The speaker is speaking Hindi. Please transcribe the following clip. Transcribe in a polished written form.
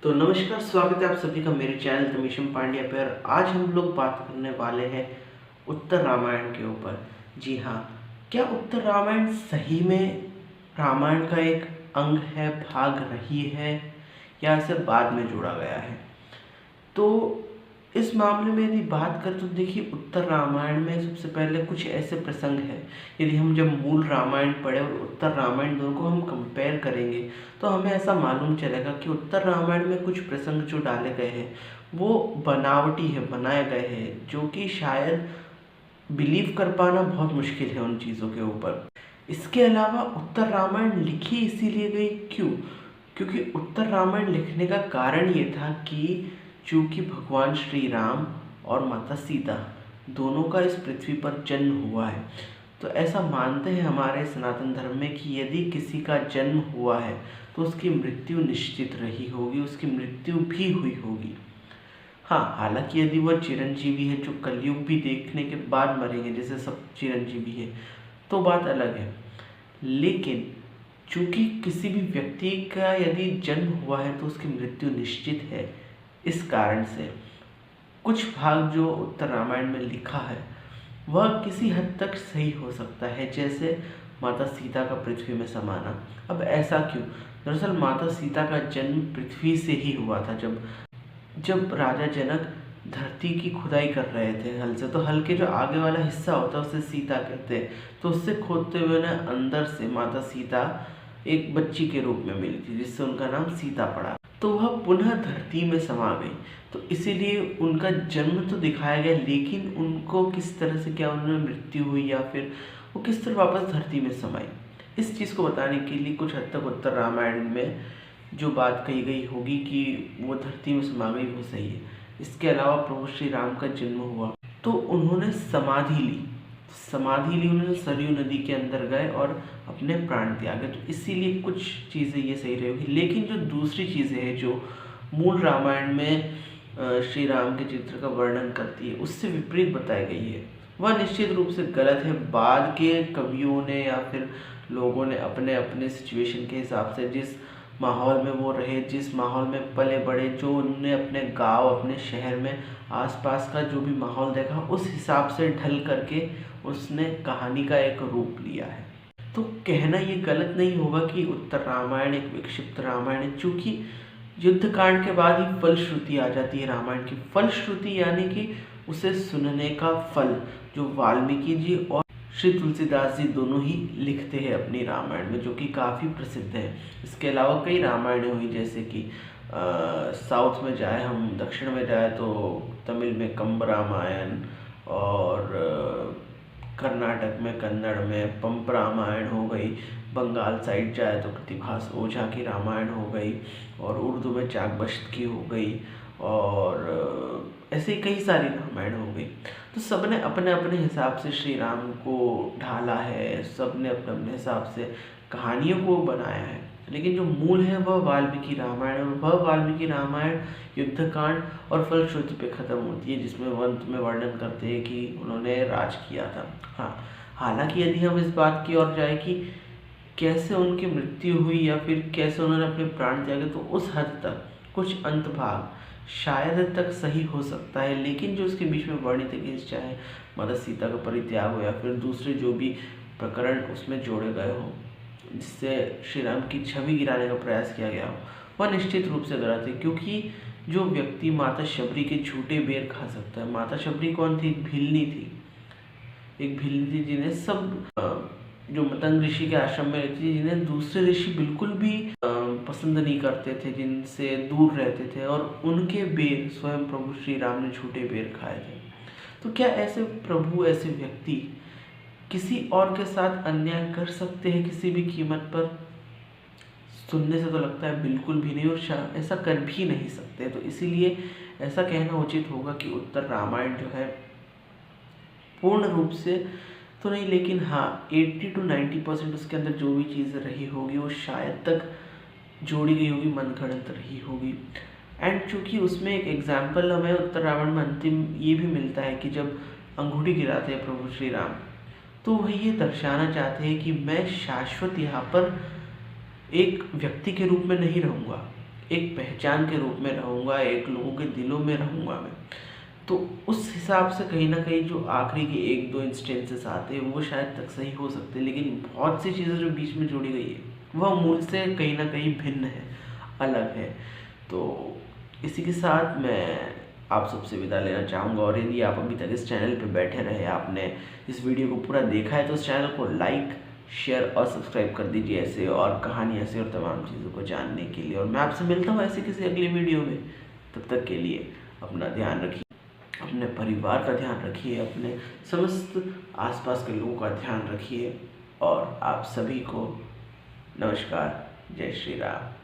तो नमस्कार, स्वागत है आप सभी का मेरे चैनल तमीशम पांड्या पे। और आज हम लोग बात करने वाले हैं उत्तर रामायण के ऊपर। जी हाँ, क्या उत्तर रामायण सही में रामायण का एक अंग है, भाग रही है, या इसे बाद में जोड़ा गया है? तो इस मामले में यदि बात करें तो देखिए, उत्तर रामायण में सबसे पहले कुछ ऐसे प्रसंग हैं। यदि हम जब मूल रामायण पढ़े और उत्तर रामायण दोनों को हम कंपेयर करेंगे तो हमें ऐसा मालूम चलेगा कि उत्तर रामायण में कुछ प्रसंग जो डाले गए हैं वो बनावटी है, बनाए गए हैं, जो कि शायद बिलीव कर पाना बहुत मुश्किल है उन चीज़ों के ऊपर। इसके अलावा उत्तर रामायण लिखी इसीलिए गई क्यों? क्योंकि उत्तर रामायण लिखने का कारण ये था कि चूँकि भगवान श्री राम और माता सीता दोनों का इस पृथ्वी पर जन्म हुआ है, तो ऐसा मानते हैं हमारे सनातन धर्म में कि यदि किसी का जन्म हुआ है तो उसकी मृत्यु निश्चित रही होगी, उसकी मृत्यु भी हुई होगी। हाँ, हालांकि यदि वह चिरंजीवी है जो कलयुग भी देखने के बाद मरेंगे, जैसे सब चिरंजीवी है, तो बात अलग है। लेकिन चूंकि किसी भी व्यक्ति का यदि जन्म हुआ है तो उसकी मृत्यु निश्चित है, इस कारण से कुछ भाग जो उत्तर रामायण में लिखा है वह किसी हद तक सही हो सकता है, जैसे माता सीता का पृथ्वी में समाना। अब ऐसा क्यों? दरअसल माता सीता का जन्म पृथ्वी से ही हुआ था। जब जब राजा जनक धरती की खुदाई कर रहे थे हल से, तो हल के जो आगे वाला हिस्सा होता है उसे सीता कहते हैं। तो उससे खोदते हुए उन्हें अंदर से माता सीता एक बच्ची के रूप में मिली थी, जिससे उनका नाम सीता पड़ा। तो वह पुनः धरती में समा गई, तो इसीलिए उनका जन्म तो दिखाया गया, लेकिन उनको किस तरह से, क्या उन्होंने मृत्यु हुई या फिर वो किस तरह वापस धरती में समाई, इस चीज़ को बताने के लिए कुछ हद तक उत्तर रामायण में जो बात कही गई होगी कि वो धरती में समा गई, वो सही है। इसके अलावा प्रभु श्री राम का जन्म हुआ तो उन्होंने समाधि ली, उन्होंने सरयू नदी के अंदर गए और अपने प्राण त्यागे, तो इसीलिए कुछ चीज़ें ये सही रहेगी। लेकिन जो दूसरी चीज़ें हैं जो मूल रामायण में श्री राम के चित्र का वर्णन करती है, उससे विपरीत बताई गई है, वह निश्चित रूप से गलत है। बाद के कवियों ने या फिर लोगों ने अपने अपने सिचुएशन के हिसाब से, जिस माहौल में वो रहे, जिस माहौल में पले बड़े, जो उनने अपने गांव, अपने शहर में आसपास का जो भी माहौल देखा, उस हिसाब से ढल करके उसने कहानी का एक रूप लिया है। तो कहना ये गलत नहीं होगा कि उत्तर रामायण एक विक्षिप्त रामायण है, चूँकि युद्ध कांड के बाद ही फलश्रुति आ जाती है रामायण की। फलश्रुति यानी कि उसे सुनने का फल, जो वाल्मीकि जी और श्री तुलसीदास जी दोनों ही लिखते हैं अपनी रामायण में, जो कि काफ़ी प्रसिद्ध है। इसके अलावा कई रामायणें हुई, जैसे कि साउथ में जाए हम, दक्षिण में जाए तो तमिल में कंब रामायण, और कर्नाटक में, कन्नड़ में पंप रामायण हो गई, बंगाल साइड जाए तो कृतिभास ओझा की रामायण हो गई, और उर्दू में चाकबश्त की हो गई, और ऐसे ही कई सारी रामायण हो गई। तो सब ने अपने अपने हिसाब से श्री राम को ढाला है, सब ने अपने अपने हिसाब से कहानियों को बनाया है, लेकिन जो मूल है वह वाल्मीकि रामायण, और वह वाल्मीकि रामायण युद्धकांड और फलश्रुति पे ख़त्म होती है, जिसमें अंत में वर्णन करते हैं कि उन्होंने राज किया था। हाँ, हालांकि यदि हम इस बात की ओर जाए कि कैसे उनकी मृत्यु हुई या फिर कैसे उन्होंने अपने प्राण त्यागे, तो उस हद तक कुछ अंत भाग शायद तक सही हो सकता है, लेकिन जो उसके बीच में वर्णित है कि चाहे माता सीता का परित्याग हो या फिर दूसरे जो भी प्रकरण उसमें जोड़े गए हो, जिससे श्री राम की छवि गिराने का प्रयास किया गया हो, वह निश्चित रूप से गलत है। क्योंकि जो व्यक्ति माता शबरी के झूठे बेर खा सकता है, माता शबरी कौन थी? भिलनी थी, एक भिलनी थी जिन्हें सब जो मतंग ऋषि के आश्रम में रहती थी, जिन्हें दूसरे ऋषि बिल्कुल भी पसंद नहीं करते थे, जिनसे दूर रहते थे, और उनके बेर स्वयं प्रभु श्री राम ने झूठे बेर खाए थे। तो क्या ऐसे प्रभु, ऐसे व्यक्ति किसी और के साथ अन्याय कर सकते हैं किसी भी कीमत पर? सुनने से तो लगता है बिल्कुल भी नहीं, और ऐसा कर भी नहीं सकते। तो इसीलिए ऐसा कहना उचित होगा कि उत्तर रामायण जो है पूर्ण रूप से तो नहीं, लेकिन हाँ 80 to 90% उसके अंदर जो भी चीज़ें रही होगी वो शायद तक जोड़ी गई होगी, मनगढ़ंत रही होगी। एंड चूँकि उसमें एक एग्जाम्पल हमें उत्तर रामायण में अंतिम ये भी मिलता है कि जब अंगूठी गिराते हैं प्रभु श्री राम, तो वह ये दर्शाना चाहते हैं कि मैं शाश्वत यहाँ पर एक व्यक्ति के रूप में नहीं रहूँगा, एक पहचान के रूप में रहूँगा, एक लोगों के दिलों में रहूँगा मैं। तो उस हिसाब से कहीं न कहीं जो आखिरी के 1-2 इंस्टेंसेस आते हैं वो शायद तक सही हो सकते हैं, लेकिन बहुत सी चीज़ें जो बीच में जोड़ी गई है वह मूल से कहीं न कहीं भिन्न है, अलग है। तो इसी के साथ मैं आप सबसे विदा लेना चाहूँगा, और यदि आप अभी तक इस चैनल पे बैठे रहे, आपने इस वीडियो को पूरा देखा है, तो इस चैनल को लाइक, शेयर और सब्सक्राइब कर दीजिए ऐसे और कहानी ऐसे और तमाम चीज़ों को जानने के लिए। और मैं आपसे मिलता हूँ ऐसे किसी अगली वीडियो में। तब तक के लिए अपना ध्यान रखिए, अपने परिवार का ध्यान रखिए, अपने समस्त आसपास के लोगों का ध्यान रखिए, और आप सभी को नमस्कार। जय श्री राम।